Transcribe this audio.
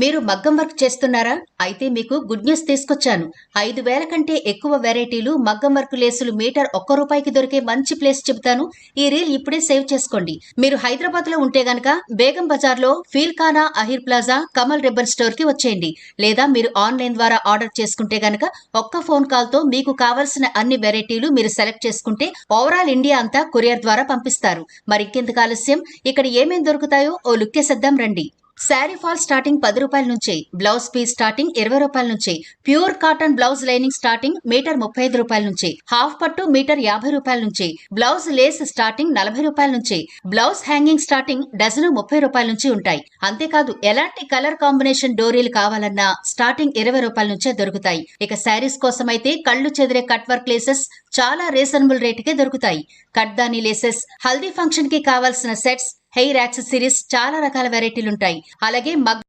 మీరు మగ్గం వర్క్ చేస్తున్నారా? అయితే మీకు గుడ్ న్యూస్ తీసుకొచ్చాను. 5,000 కంటే ఎక్కువ వెరైటీలు మగ్గం వర్క్ లేసులు మీటర్ ₹1 దొరికే మంచి ప్లేస్ చెబుతాను. ఈ రీల్ ఇప్పుడే సేవ్ చేసుకోండి. మీరు హైదరాబాద్ లో ఉంటే గనక బేగం బజార్ లో Feelkhana, Ahir plaza, Kamal ribbon store కి వచ్చేయండి. లేదా మీరు ఆన్లైన్ ద్వారా ఆర్డర్ చేసుకుంటే గనక ఒక్క ఫోన్ కాల్ తో మీకు కావలసిన అన్ని వెరైటీలు మీరు సెలెక్ట్ చేసుకుంటే ఓవరాల్ ఇండియా అంతా కొరియర్ ద్వారా పంపిస్తారు. మరింకెందుకు ఆలస్యం, ఇక్కడ ఏమేం దొరుకుతాయో ఓ లుక్కేసేద్దాం రండి. శారీ ఫాల్ స్టార్టింగ్ ₹10 నుంచే, బ్లౌజ్ పీస్ స్టార్టింగ్ ₹20 నుంచే, pure cotton blouse lining starting metre ₹35 నుంచే, హాఫ్ పట్టు మీటర్ ₹50 నుంచే, బ్లౌజ్ లేస్ స్టార్టింగ్ ₹40 నుంచే, బ్లౌజ్ హ్యాంగింగ్ స్టార్టింగ్ డజను ₹30 నుంచి ఉంటాయి. అంతేకాదు ఎలాంటి కలర్ కాంబినేషన్ డోరీలు కావాలన్నా స్టార్టింగ్ ₹20 నుంచే దొరుకుతాయి. ఇక శారీస్ కోసమైతే కళ్ళు చెదిరే కట్ వర్క్ లేసెస్ చాలా రీజనబుల్ రేటుకే దొరుకుతాయి. కట్దాని లేసెస్, హల్దీ ఫంక్షన్ కి కావాల్సిన సెట్స్, హెయిర్ యాక్సెసరీస్ చాలా రకాల వెరైటీలుంటాయి. అలాగే